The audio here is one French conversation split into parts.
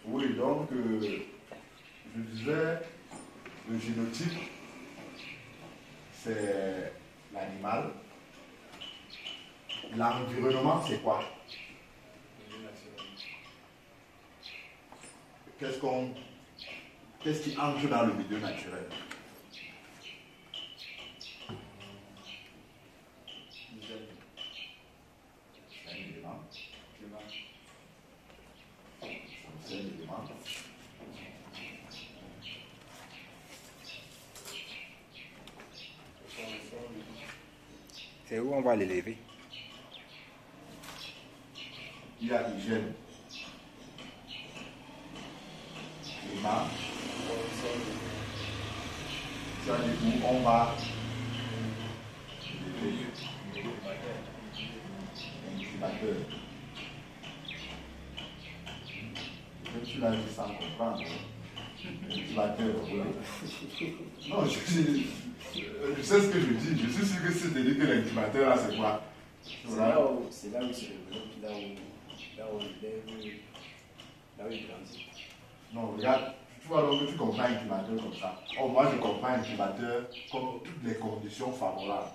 Oui, donc, je disais, le génotype, c'est l'animal. L'environnement, c'est quoi? Qu'est-ce qui entre dans le milieu naturel? C'est un élément. C'est un élément. C'est où on va l'élever? Il y a hygiène, climat, c'est-à-dire où on va l'élever, incubateur. Peut-être tu l'as dit sans comprendre. Incubateur, oui. Non, je sais ce que je dis. Je suis sûr que c'est de dire que l'incubateur, là, c'est quoi? C'est là où c'est le développe, là où il grandit. Non, regarde, tu vois donc que tu comprends incubateur comme ça. Oh, moi, je comprends incubateur comme toutes les conditions favorables.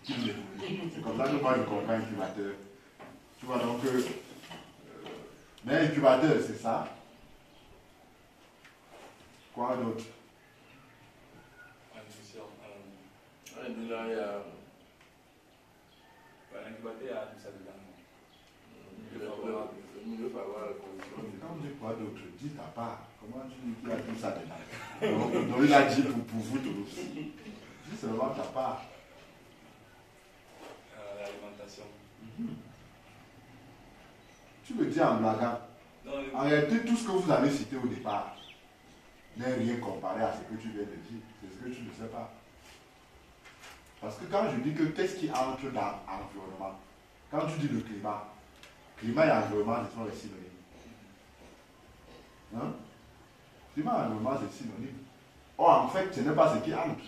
C'est comme ça que moi, je comprends incubateur. Tu vois donc que... mais incubateur, c'est ça. Quoi d'autre? L'incubateur, il y a tout ça dedans. Le milieu favorable, Quand on dit quoi d'autre, dis ta part. Comment tu dis qu'il y a tout ça dedans? Donc il a dit pour vous tous. Dis seulement ta part. L'alimentation. Tu le dis en blaguant. Non, En réalité, tout ce que vous avez cité au départ n'est rien comparé à ce que tu viens de dire. C'est ce que tu ne sais pas. Parce que quand je dis que qu'est-ce qui entre dans l'environnement, quand tu dis le climat et environnement, ce sont les synonymes. Hein? Climat et environnement, c'est synonyme. Or, en fait, ce n'est pas ce qui entre.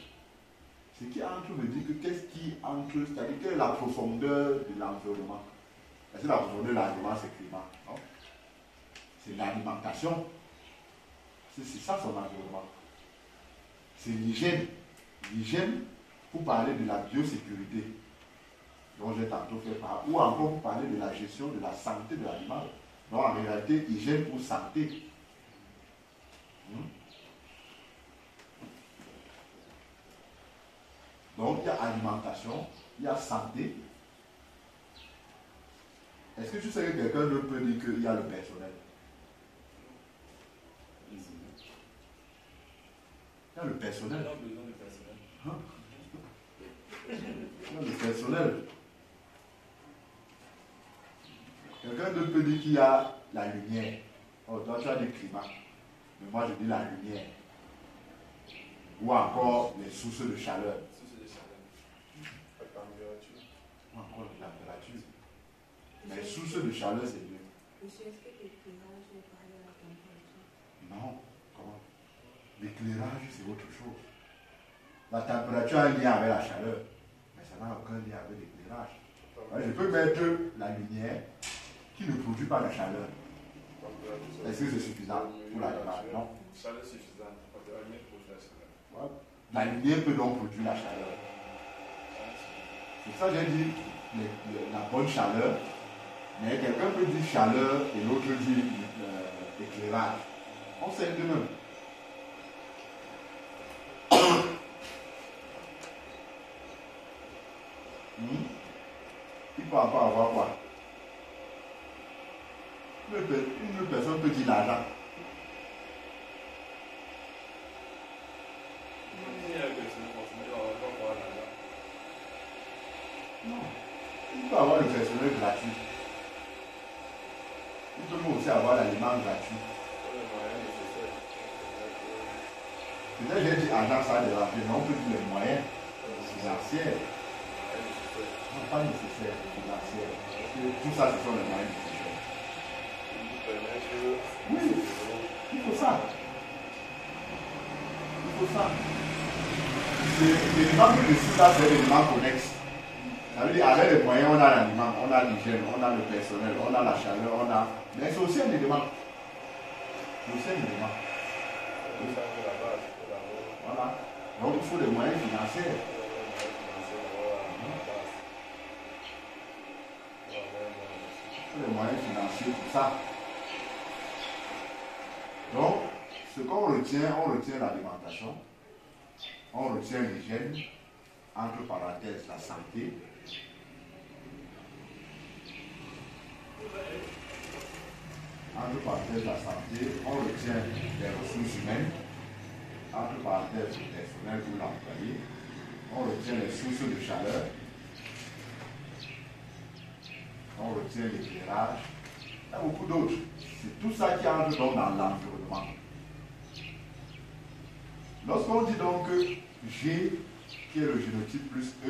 Ce qui entre veut dire que qu'est-ce qui entre, c'est-à-dire quelle est la profondeur de l'environnement. Parce que la profondeur de l'environnement, c'est climat. Non? C'est l'alimentation. C'est ça son environnement. C'est l'hygiène. L'hygiène, pour parler de la biosécurité, dont j'ai tantôt fait part, ou encore pour parler de la gestion de la santé de l'animal. Donc en réalité, hygiène pour santé. Donc il y a alimentation, il y a santé. Est-ce que tu sais que quelqu'un d'autre peut dire qu'il y a le personnel? Il y a le personnel. on a besoin de personnel. Hein? Il y a le personnel. Quelqu'un d'autre peut dire qu'il y a la lumière. Oh, toi tu as dit climat. Mais moi je dis la lumière. Ou encore les sources de chaleur. Source de chaleur. la température. Ou encore la température. Mais sources de chaleur c'est mieux. Monsieur, est-ce que l'éclairage est pareil à la température? Non. Comment? L'éclairage c'est autre chose. La température a un lien avec la chaleur. Mais ça n'a aucun lien avec l'éclairage. Je peux mettre la lumière qui ne produit pas de chaleur. Est-ce que c'est suffisant pour l'animal? Non. Chaleur suffisante. La lumière produit la chaleur. Ouais. La lumière peut donc produire la chaleur. C'est ça que j'ai dit, la bonne chaleur. Mais quelqu'un peut dire chaleur et l'autre dit éclairage. On sait de même. Il peut encore avoir quoi? Une personne peut dire l'argent. Non. Il peut avoir le personnel gratuit. Il peut aussi avoir l'aliment gratuit. Peut-être j'ai dit argent, ça a dérangé, mais on peut dire les moyens financiers. Non, pas nécessaire, financier. Parce que tout ça, ce sont les moyens financiers. Oui, il faut ça. Il faut ça. L'élément que je cite là, c'est l'élément connexe. Ça veut dire, avec les moyens, on a l'aliment, on a l'hygiène, on a le personnel, on a la chaleur, on a. Mais c'est aussi un élément. C'est aussi un élément. Voilà. Donc il faut des moyens financiers. Il faut des moyens financiers pour ça. Donc, ce qu'on retient, on retient l'alimentation, on retient l'hygiène, entre parenthèses la santé. Entre parenthèses la santé, on retient les ressources humaines, entre parenthèses le personnel ou l'employé, on retient les sources de chaleur, on retient l'éclairage, il y a beaucoup d'autres. C'est tout ça qui entre donc dans l'environnement. Lorsqu'on dit donc que G, qui est le génotype plus E,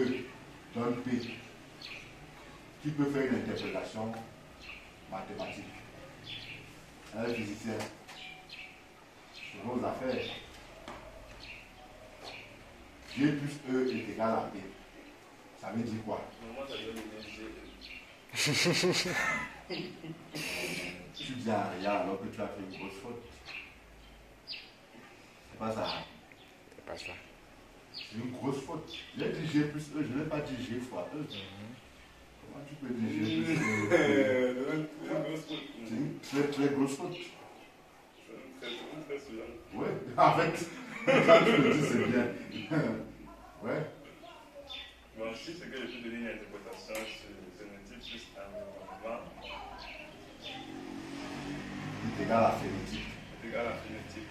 donne P, qui peut faire une interprétation mathématique. Un physicien, sur nos affaires, G plus E est égal à P. Ça veut dire quoi? Moi, ça donne une G. Tu dis à rien alors que tu as fait une grosse faute. C'est pas ça. C'est pas ça. C'est une grosse faute. J'ai dit G plus E, je n'ai pas dit G fois E. Comment tu peux dire G plus E? C'est une très très grosse faute. Oui, en fait, quand tu le dis, c'est bien. Ouais. Bon, si c'est que je peux donner une interprétation sur le génotype plus environnement, C'est égal à phénotype. c'est égal à phénotype.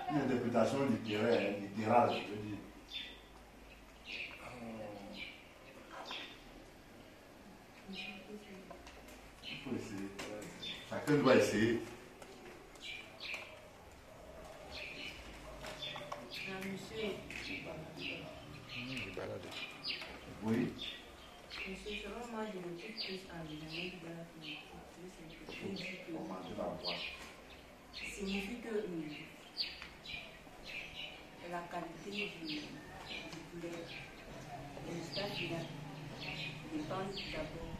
Une interprétation littérale, je veux dire. Il faut essayer. Chacun doit essayer. Monsieur, Du balade. Oui. monsieur, selon moi, je ne suis plus environnement de la phénotype. On mange la voix. Signifie que la qualité du poulet et le stade final dépend d'abord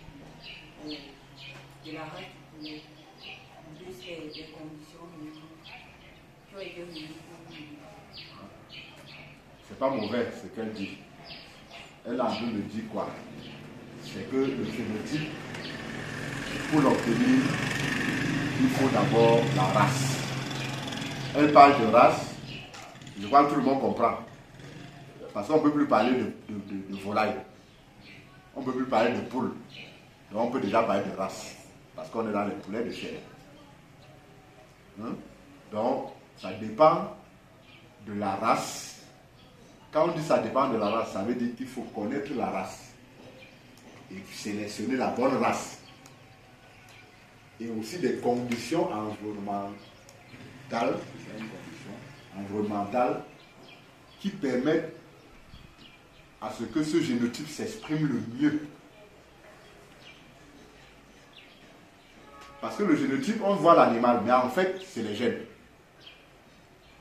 de la race du poulet, plus les conditions qui ont été réunies pour lui. C'est pas mauvais ce qu'elle dit. Elle a envie de dire quoi? C'est que le phénotype, pour l'obtenir, il faut d'abord la race. Elle parle de race, je crois que tout le monde comprend. Parce qu'on ne peut plus parler de volaille. On ne peut plus parler de poule. Donc on peut déjà parler de race. Parce qu'on est dans les poulets de chair. Hein? Donc, ça dépend de la race. Quand on dit ça dépend de la race, ça veut dire qu'il faut connaître la race. Et sélectionner la bonne race. Et aussi des conditions environnementales, qui permettent à ce que ce génotype s'exprime le mieux. Parce que le génotype, on voit l'animal, mais en fait, c'est les gènes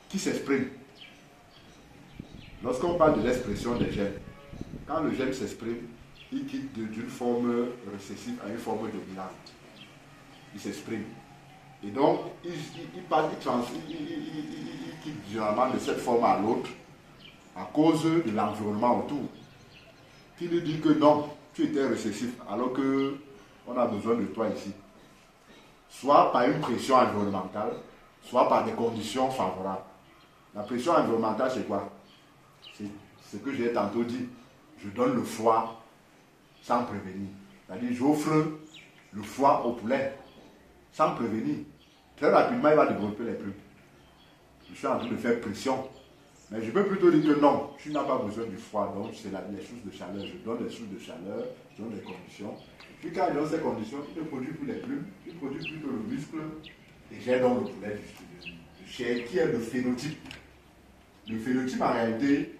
qui s'expriment. Lorsqu'on parle de l'expression des gènes, quand le gène s'exprime, il quitte d'une forme récessive à une forme dominante. Il s'exprime. Et donc, il quitte généralement de cette forme à l'autre à cause de l'environnement autour. Qui lui dit que non, tu étais récessif alors qu'on a besoin de toi ici. Soit par une pression environnementale, soit par des conditions favorables. La pression environnementale, c'est quoi? C'est ce que j'ai tantôt dit. Je donne le foie sans prévenir. C'est-à-dire, j'offre le foie au poulet sans prévenir. Très rapidement, il va développer les plumes. Je suis en train de faire pression. Mais je peux plutôt dire que non, tu n'as pas besoin du foie, donc c'est les sources de chaleur. Je donne les sources de chaleur, je donne les conditions. Puis quand il donne ces conditions, il ne produit plus les plumes, il produit plutôt le muscle. Et j'ai donc le poulet de chair qui est le phénotype. Le phénotype, en réalité,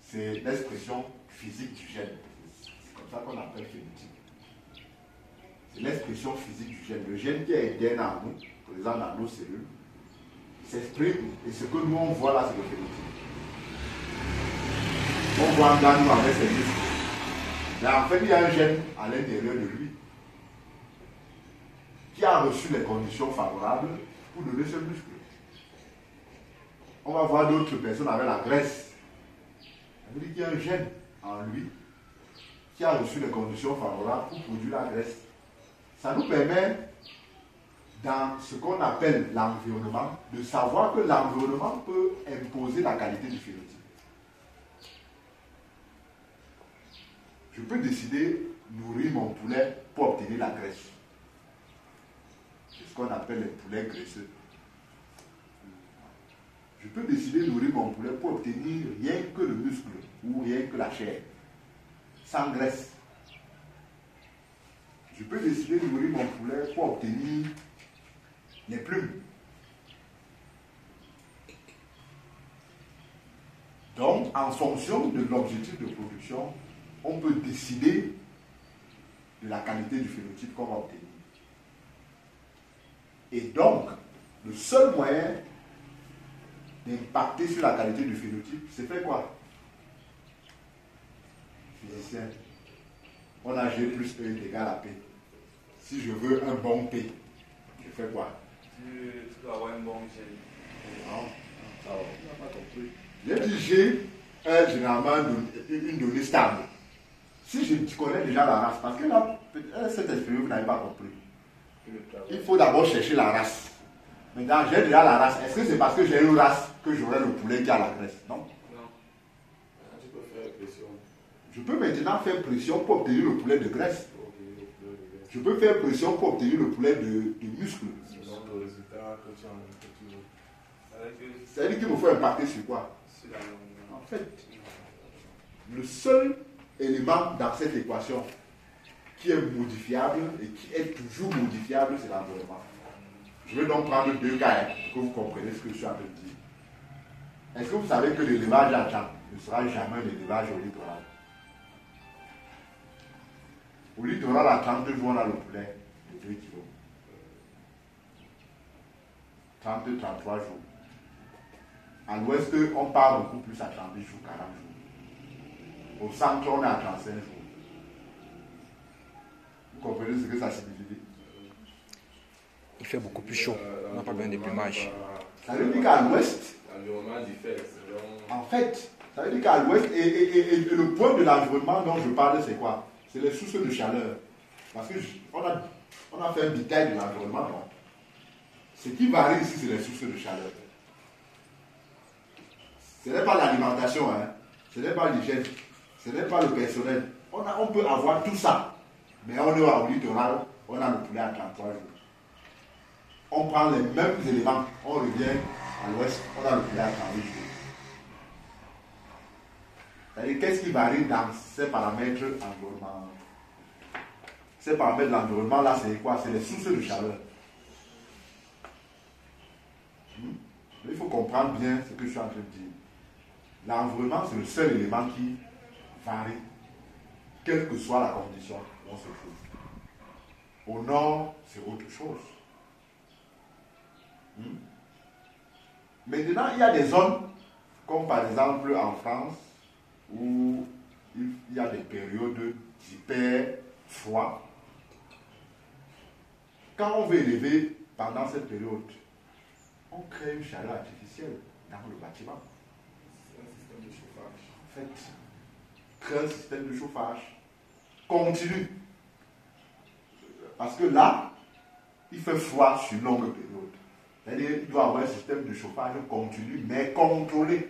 c'est l'expression physique du gène. C'est comme ça qu'on appelle phénotype. C'est l'expression physique du gène. Le gène qui est interne à nous, présent dans nos cellules, s'exprime et ce que nous on voit là, c'est le phénotype. On voit un gars nous avec ses muscles. Mais en fait, il y a un gène à l'intérieur de lui qui a reçu les conditions favorables pour donner ce muscle. On va voir d'autres personnes avec la graisse. Ça veut dire qu'il y a un gène en lui qui a reçu les conditions favorables pour produire la graisse. Ça nous permet, dans ce qu'on appelle l'environnement, de savoir que l'environnement peut imposer la qualité du phénotype. Je peux décider de nourrir mon poulet pour obtenir la graisse. C'est ce qu'on appelle les poulets graisseux. Je peux décider de nourrir mon poulet pour obtenir rien que le muscle ou rien que la chair, sans graisse. Je peux décider de nourrir mon poulet pour obtenir les plumes. Donc, en fonction de l'objectif de production, on peut décider de la qualité du phénotype qu'on va obtenir. Et donc, le seul moyen d'impacter sur la qualité du phénotype, c'est faire quoi? Physicien. On a G plus E est égal à P. Si je veux un bon P, je fais quoi? Tu dois avoir un bon G. Non, ça va, on n'a pas compris. J'ai dit G est généralement une donnée stable. Si je connais déjà la race, parce que là, cette expérience, vous n'avez pas compris. Il faut d'abord chercher la race. Maintenant, j'ai déjà la race. Est-ce que c'est parce que j'ai une race que j'aurai le poulet qui a la graisse? Non. Non. Tu peux faire pression. Je peux maintenant faire pression pour obtenir le poulet de graisse. Je peux faire pression pour obtenir le poulet de muscle. Selon le résultat que tu veux. C'est-à-dire qu'il me faut impacter sur quoi? En fait, le seul élément dans cette équation qui est modifiable et qui est toujours modifiable, c'est l'environnement. Je vais donc prendre deux cas pour que vous compreniez ce que je suis en train de dire. Est-ce que vous savez que l'élevage à champ ne sera jamais l'élevage au littoral? Au littoral, à 32 jours, on a le poulet de 2 kilos. 32-33 jours. À l'ouest, on part beaucoup plus à 30 jours, 40 jours. Au centre, on est à 35 jours. Vous comprenez ce que ça signifie? Il fait beaucoup plus chaud. On n'a pas besoin de plumage. Ça veut dire qu'à l'ouest, L'environnement diffère. en fait, ça veut dire qu'à l'ouest, et le point de l'environnement dont je parle, c'est quoi? C'est les sources de chaleur. Parce qu'on a fait un détail de l'environnement, non? Ce qui varie ici, c'est les sources de chaleur. Ce n'est pas l'alimentation, hein? Ce n'est pas l'hygiène, ce n'est pas le personnel. On peut avoir tout ça, mais on est au littoral, on a le poulet à 33 jours. On prend les mêmes éléments, on revient à l'ouest, on a le poulet à 38 jours. C'est-à-dire, qu'est-ce qui varie dans ces paramètres environnementaux? Ces paramètres de l'environnement, là, c'est quoi? C'est les sources de chaleur. Il faut comprendre bien ce que je suis en train de dire. L'environnement, c'est le seul élément qui varie, quelle que soit la condition où on se trouve. Au nord, c'est autre chose. Maintenant, il y a des zones, comme par exemple en France, où il y a des périodes d'hyper froid. Quand on veut élever pendant cette période, on crée une chaleur artificielle dans le bâtiment. C'est un système de chauffage. En fait, crée un système de chauffage continu. Parce que là, il fait froid sur longue période. C'est-à-dire qu'il doit avoir un système de chauffage continu, mais contrôlé.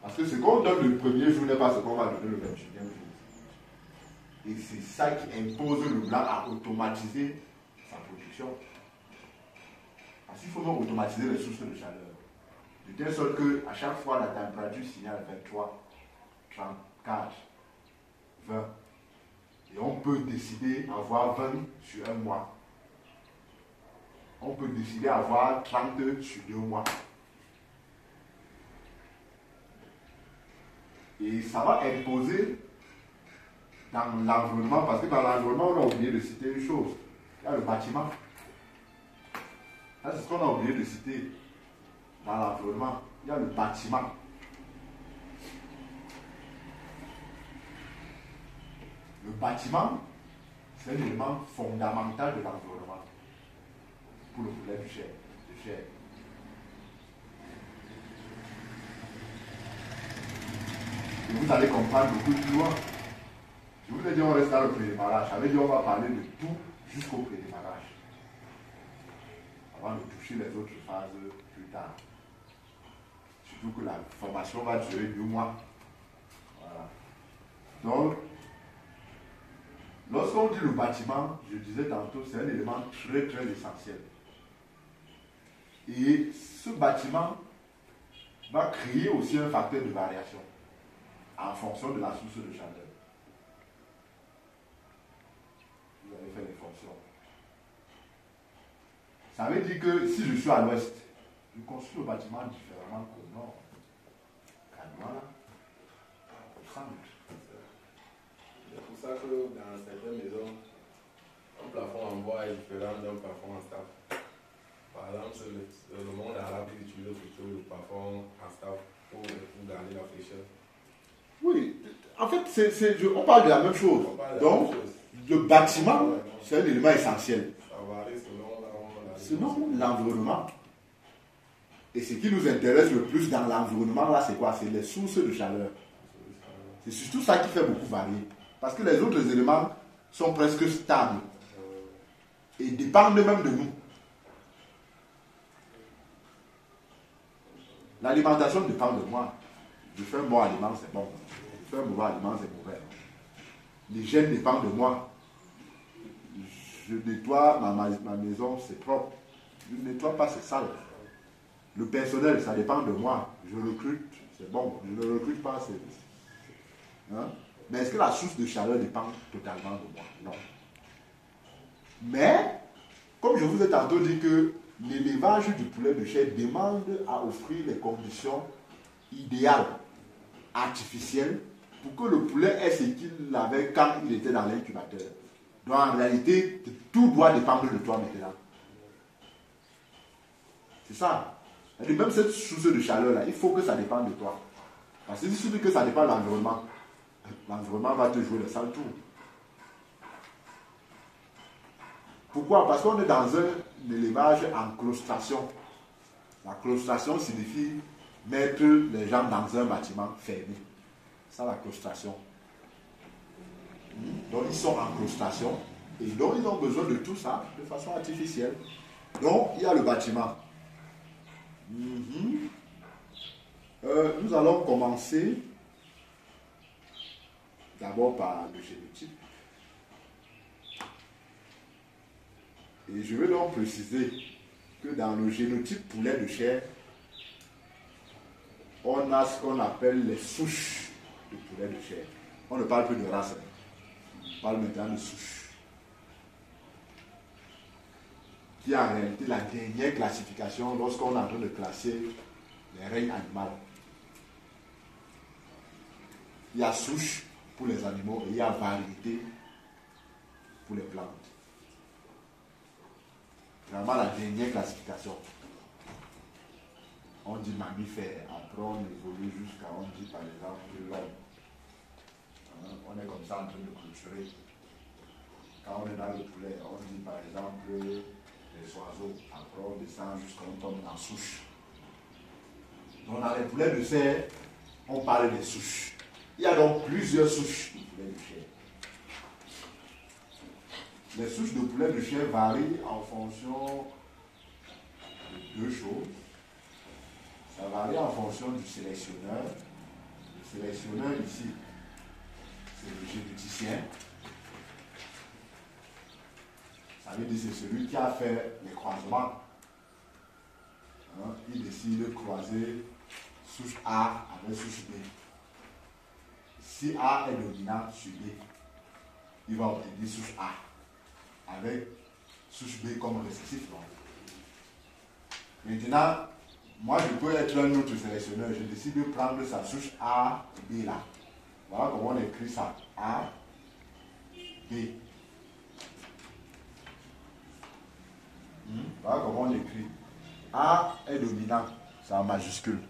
Parce que ce qu'on donne le premier jour n'est pas ce qu'on va donner le 21e jour. Et c'est ça qui impose le blanc à automatiser sa production. Parce qu'il faut donc automatiser les sources de chaleur. De telle sorte qu'à chaque fois, la température signale 23, 34, 20. Et on peut décider d'avoir 20 sur un mois. On peut décider d'avoir 32 sur 2 mois. Et ça va imposer dans l'environnement, parce que dans l'environnement, on a oublié de citer une chose. Il y a le bâtiment. Ça, c'est ce qu'on a oublié de citer dans l'environnement. Il y a le bâtiment. Le bâtiment, c'est un élément fondamental de l'environnement pour le poulet de chair. Et vous allez comprendre beaucoup plus loin. Je vous ai dit on reste dans le prédémarrage. Ça veut dire on va parler de tout jusqu'au prédémarrage. Avant de toucher les autres phases plus tard. Surtout que la formation va durer 2 mois. Voilà. Donc, lorsqu'on dit le bâtiment, je disais tantôt, c'est un élément très très essentiel. Et ce bâtiment va créer aussi un facteur de variation en fonction de la source de chaleur. Vous avez fait les fonctions. Ça veut dire que si je suis à l'ouest, je construis le bâtiment différemment qu'au nord. Voilà. Sans doute. C'est pour ça que dans certaines maisons, un plafond en bois est différent d'un plafond en staff. Par exemple, le monde arabe utilise plutôt le plafond en staff pour garder la fraîcheur. Oui, en fait, on parle de la même chose. Donc, le bâtiment, c'est un élément essentiel. Ça varie selon l'environnement. Et ce qui nous intéresse le plus dans l'environnement, là, c'est quoi? C'est les sources de chaleur. C'est surtout ça qui fait beaucoup varier. Parce que les autres éléments sont presque stables et dépendent même de nous. L'alimentation dépend de moi. Je fais un bon aliment, c'est bon. Je fais un mauvais aliment, c'est mauvais. L'hygiène dépend de moi. Je nettoie ma maison, c'est propre. Je ne nettoie pas, c'est sale. Le personnel, ça dépend de moi. Je recrute, c'est bon. Je ne recrute pas, c'est... Hein? Mais est-ce que la source de chaleur dépend totalement de moi? Non. Mais, comme je vous ai tantôt dit que l'élevage du poulet de chair demande à offrir les conditions idéales, artificielles, pour que le poulet ait ce qu'il avait quand il était dans l'incubateur. Donc en réalité, tout doit dépendre de toi maintenant. C'est ça. Et même cette source de chaleur-là, il faut que ça dépende de toi. Parce que si tu dis que ça dépend de l'environnement, l'environnement va te jouer le sale tour. Pourquoi? Parce qu'on est dans un élevage en claustration. La claustration signifie mettre les gens dans un bâtiment fermé. C'est ça la claustration. Donc ils sont en claustration et donc ils ont besoin de tout ça de façon artificielle. Donc il y a le bâtiment. Nous allons commencer d'abord par le génotype. Et je vais donc préciser que dans le génotype poulet de chair, on a ce qu'on appelle les souches de poulet de chair. On ne parle plus de race, on parle maintenant de souches. Qui est en réalité la dernière classification lorsqu'on est en train de classer les règnes animaux. Il y a souche pour les animaux et il y a variété pour les plantes. Vraiment la dernière classification. On dit mammifère, après on évolue jusqu'à, on dit par exemple l'homme. On est comme ça en train de clôturer. Quand on est dans le poulet, on dit par exemple les oiseaux, après on descend jusqu'à on tombe en souche. Donc dans les poulets de serre, on parle des souches. Il y a donc plusieurs souches de poulet de chair. Les souches de poulet de chair varient en fonction de 2 choses. Ça varie en fonction du sélectionneur. Le sélectionneur ici, c'est le généticien. Ça veut dire que c'est celui qui a fait les croisements. Il décide de croiser souche A avec souche B. Si A est dominant sur B, il va obtenir souche A avec souche B comme récessif. Maintenant, moi je peux être un autre sélectionneur. Je décide de prendre sa souche A, B là. Voilà comment on écrit ça. A, B. Voilà comment on écrit. A est dominant, c'est en majuscule.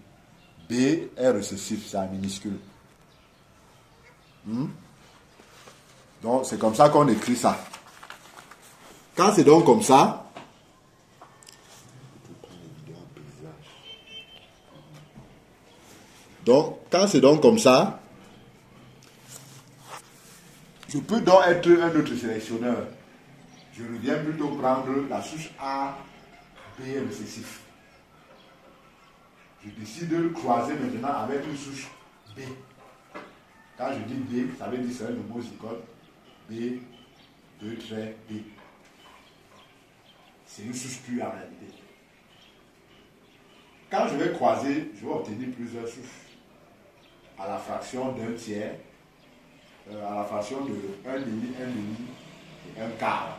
B est récessif, c'est en minuscule. Donc c'est comme ça qu'on écrit ça. Quand c'est donc comme ça, donc quand c'est donc comme ça, je peux donc être un autre sélectionneur. Je reviens plutôt prendre la souche A, B récessif. Je décide de le croiser maintenant avec une souche B. Quand je dis B, ça veut dire que c'est un homozygote. B, 2 traits, B. C'est une souche pure en réalité. Quand je vais croiser, je vais obtenir plusieurs souches. À la fraction d'un tiers, à la fraction de 1 demi, 1 demi et 1 quart.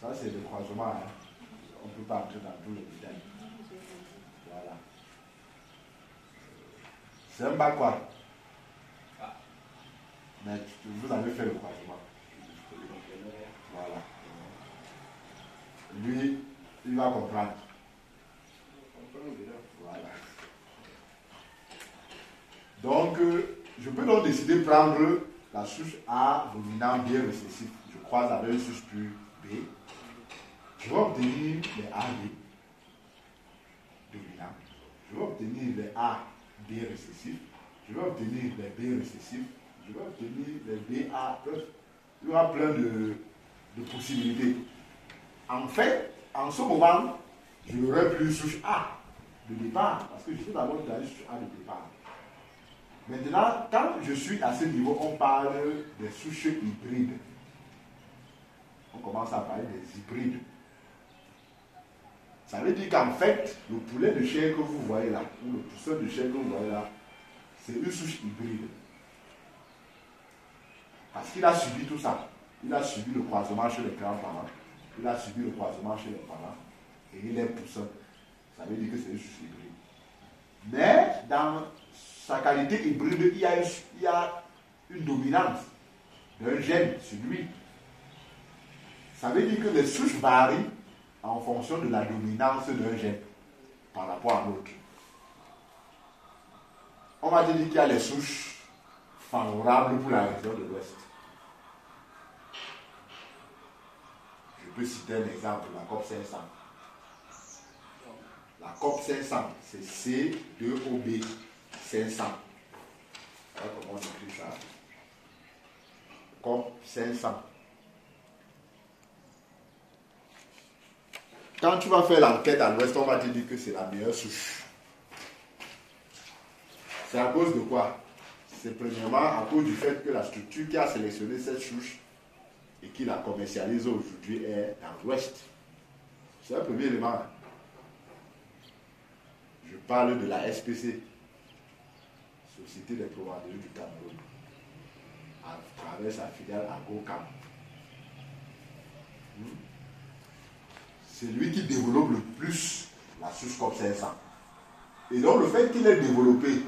Ça, c'est le croisement. Hein. On ne peut pas entrer dans tous les détails. Voilà. C'est un bas quoi. Mais vous avez fait le croisement. Voilà. Lui, il va comprendre. Voilà. Donc, je peux donc décider de prendre la souche A dominant bien récessif. Je croise avec une souche pure B. Je vais obtenir les AB dominants. Je vais obtenir les A B récessifs. Je vais obtenir les B récessifs. Je vais obtenir les BA. Il y aura plein de possibilités. En fait, en ce moment, je n'aurai plus souche A de départ, parce que je suis d'abord dans une souche A de départ. Maintenant, quand je suis à ce niveau, on parle des souches hybrides. On commence à parler des hybrides. Ça veut dire qu'en fait, le poulet de chair que vous voyez là, ou le poussin de chair que vous voyez là, c'est une souche hybride. Parce qu'il a subi tout ça. Il a subi le croisement chez les grands-parents. Il a subi le croisement chez les parents. Et il est poussin. Ça veut dire que c'est une souche hybride. Mais dans sa qualité hybride, il y a une dominance d'un gène sur lui. Ça veut dire que les souches varient en fonction de la dominance d'un gène par rapport à l'autre. On va dire qu'il y a les souches favorables pour la région de l'Ouest. Je peux citer un exemple, la COP 500. La COP 500, c'est C2OB 500. Voilà comment on écrit ça. COP 500. Quand tu vas faire l'enquête à l'Ouest, on va te dire que c'est la meilleure souche. C'est à cause de quoi? C'est premièrement à cause du fait que la structure qui a sélectionné cette souche et qui la commercialise aujourd'hui est dans l'Ouest. C'est un premier élément. Je parle de la SPC, Société des Proveneurs du Cameroun, à travers sa filiale AgroCam. C'est lui qui développe le plus la souche COP 500. Et donc le fait qu'il ait développé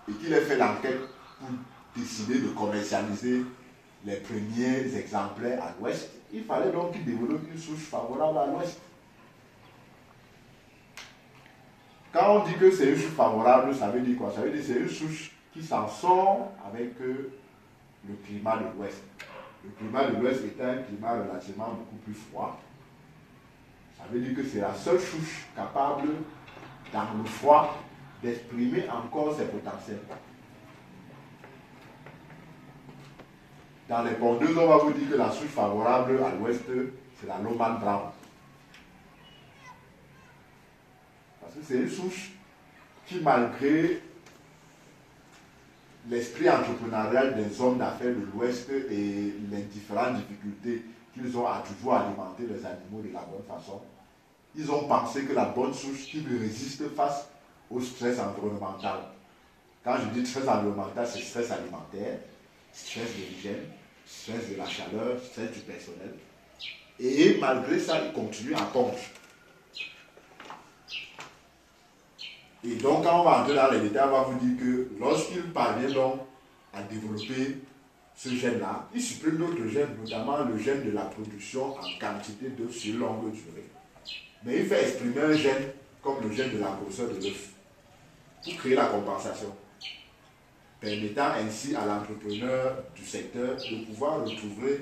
et qu'il ait fait l'enquête pour décider de commercialiser les premiers exemplaires à l'Ouest, il fallait donc qu'il développe une souche favorable à l'Ouest. Quand on dit que c'est une souche favorable, ça veut dire quoi? Ça veut dire que c'est une souche qui s'en sort avec le climat de l'Ouest. Le climat de l'Ouest est un climat relativement beaucoup plus froid. Ça veut dire que c'est la seule souche capable, dans le froid, d'exprimer encore ses potentiels. Dans les pondeuses, on va vous dire que la souche favorable à l'Ouest, c'est la Lohmann Brown. Parce que c'est une souche qui, malgré l'esprit entrepreneurial des hommes d'affaires de l'Ouest et les différentes difficultés qu'ils ont à toujours alimenter les animaux de la bonne façon, ils ont pensé que la bonne souche qui résiste face au stress environnemental. Quand je dis stress environnemental, c'est stress alimentaire, stress de l'hygiène, stress de la chaleur, stress du personnel. Et malgré ça, ils continuent à pondre. Et donc, quand on va entrer dans les détails, on va vous dire que lorsqu'il parvient donc à développer ce gène-là, il supprime d'autres gènes, notamment le gène de la production en quantité d'œufs sur longue durée. Mais il fait exprimer un gène comme le gène de la grosseur de l'œuf pour créer la compensation, permettant ainsi à l'entrepreneur du secteur de pouvoir recouvrir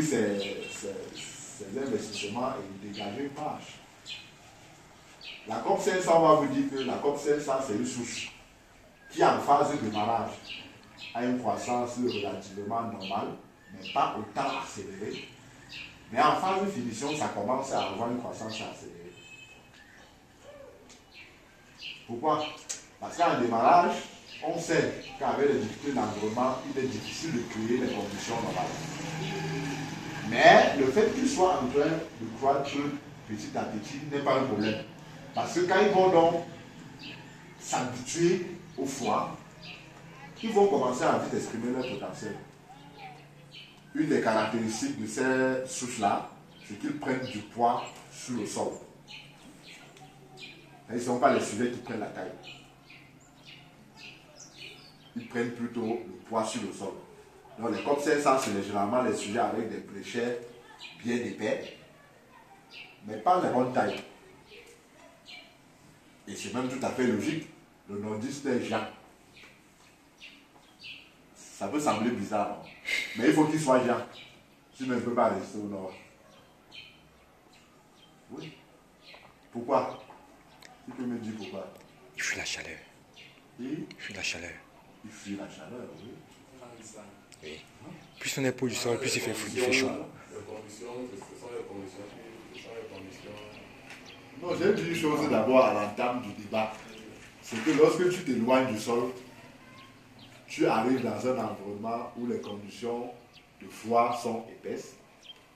ses investissements et dégager une marge. La COP 500, on va vous dire que la COP 500, c'est une souche qui, en phase de marrage, a une croissance relativement normale, mais pas autant accélérée. Mais en phase de finition, ça commence à avoir une croissance accélérée. Pourquoi? Parce qu'en démarrage, on sait qu'avec les difficultés d'environnement, il est difficile de créer les conditions normales. Mais le fait qu'il soit en train de croître petit à petit n'est pas un problème. Parce que quand ils vont donc s'habituer au foie, ils vont commencer à vite exprimer leur potentiel. Une des caractéristiques de ces souches-là, c'est qu'ils prennent du poids sur le sol. Et ils ne sont pas les sujets qui prennent la taille. Ils prennent plutôt le poids sur le sol. Donc les COP 500, c'est généralement les sujets avec des bréchets bien épais, mais pas de bonne taille. Et c'est même tout à fait logique. Le nordiste est Jean. Ça peut sembler bizarre, non? Mais il faut qu'il soit Jean. Sinon, il ne peut pas rester au nord. Oui. Pourquoi? Tu peux me dire pourquoi? Il fuit la chaleur. Il fuit la chaleur. Il fuit la chaleur, oui. Oui. Plus on est proche du sol, plus il fait chaud. Les conditions, ce sont les conditions. Non, j'ai dit une chose d'abord à l'entame du débat. C'est que lorsque tu t'éloignes du sol, tu arrives dans un environnement où les conditions de foie sont épaisses,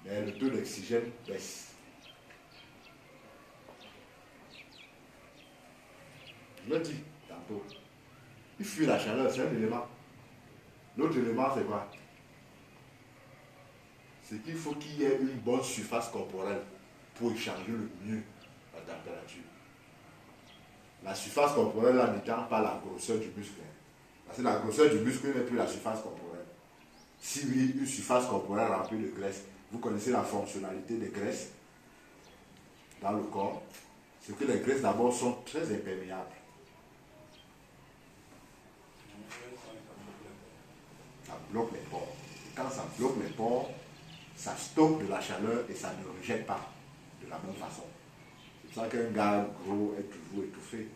mais le taux d'oxygène baisse. Je le dis tantôt. Il fuit la chaleur, c'est un élément. L'autre élément, c'est quoi? C'est qu'il faut qu'il y ait une bonne surface corporelle pour échanger le mieux la température. La surface corporelle là n'étant pas la grosseur du muscle. Parce que la grosseur du muscle n'est plus la surface corporelle. Si oui, une surface corporelle remplie de graisse, vous connaissez la fonctionnalité des graisses dans le corps, c'est que les graisses d'abord sont très imperméables. Ça bloque les pores. Et quand ça bloque les pores, ça stocke de la chaleur et ça ne rejette pas de la même façon. C'est pour ça qu'un gars gros est toujours étouffé.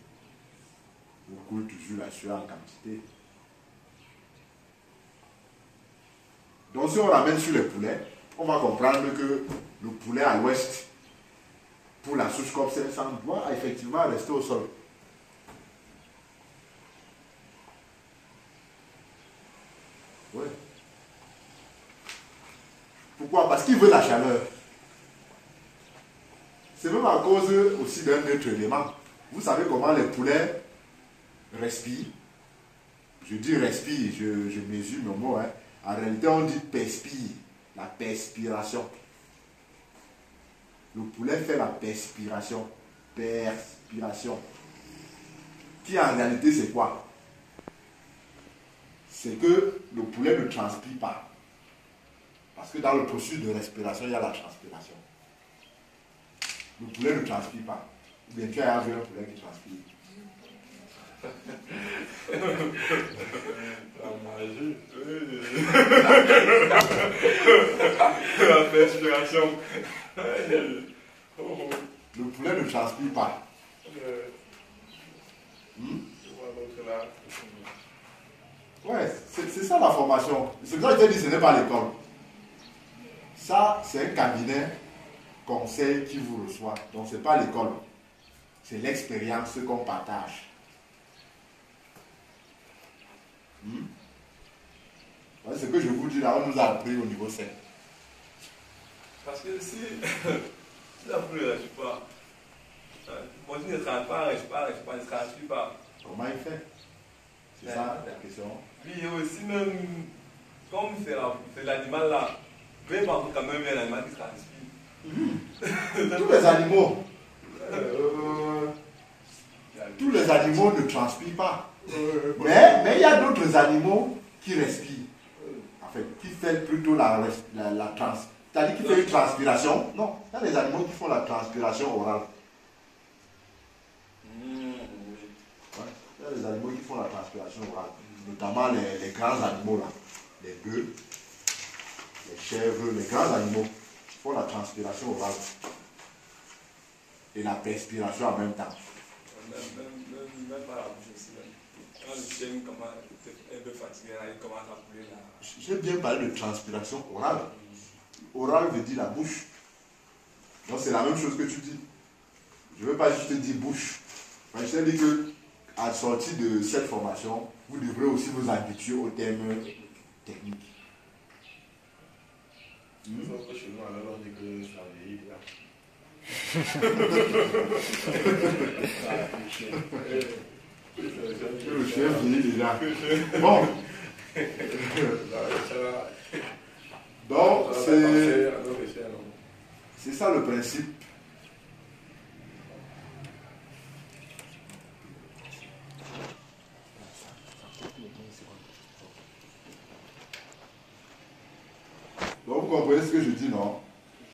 Ou coule toujours la sueur en quantité. Donc si on ramène sur les poulets, on va comprendre que le poulet à l'ouest, pour la souche COP 500, doit effectivement rester au sol. Oui. Pourquoi? Parce qu'il veut la chaleur. C'est même à cause aussi d'un autre élément. Vous savez comment les poulets respirent? Je dis respire, je mesure mon mot. Hein. En réalité, on dit perspire, la perspiration. Le poulet fait la perspiration. Perspiration. Qui en réalité, c'est quoi? C'est que le poulet ne transpire pas. Parce que dans le processus de respiration, il y a la transpiration. Le poulet ne transpire pas. Ou bien tu as vu un poulet qui transpire. La perspiration. Le poulet ne transpire pas. Ouais, c'est ça la formation. C'est pour ça que je t'ai dit, ce n'est pas l'école. Ça, c'est un cabinet conseil qui vous reçoit. Donc, ce n'est pas l'école. C'est l'expérience qu'on partage. Ouais, ce que je vous dis là, on nous a appris au niveau 5. Parce que si la poule ne respire pas, quand tu ne transpires pas, ne transpire pas. Comment il fait? C'est ça la question. Puis aussi même, comme c'est l'animal là, peu importe quand même un animal qui transpire. Tous les animaux. Tous les animaux ne transpirent pas. Mais il y a d'autres animaux qui respirent. En fait plutôt la trans. C'est-à-dire qui fait une transpiration. Non, il y a des animaux qui font la transpiration orale. Oui. Ouais. Il y a des animaux qui font la transpiration orale. Notamment les grands animaux là. Les bœufs, les chèvres, les grands animaux font la transpiration orale. Et la perspiration en même temps. Même pas la bouche aussi. Quand le chien commence un peu fatigué, il commence à couler là. J'ai bien parlé de transpiration orale. Oral veut dire la bouche. Donc c'est la même chose que tu dis. Je ne veux pas juste te dire bouche. Mais je t'ai dit que à la sortie de cette formation, vous devrez aussi vous habituer aux termes techniques. Sauf que chez nous, alors on dit que ça vieillit là. Le chien vieillit déjà. Bon. Donc c'est ça le principe. Donc vous comprenez ce que je dis, non?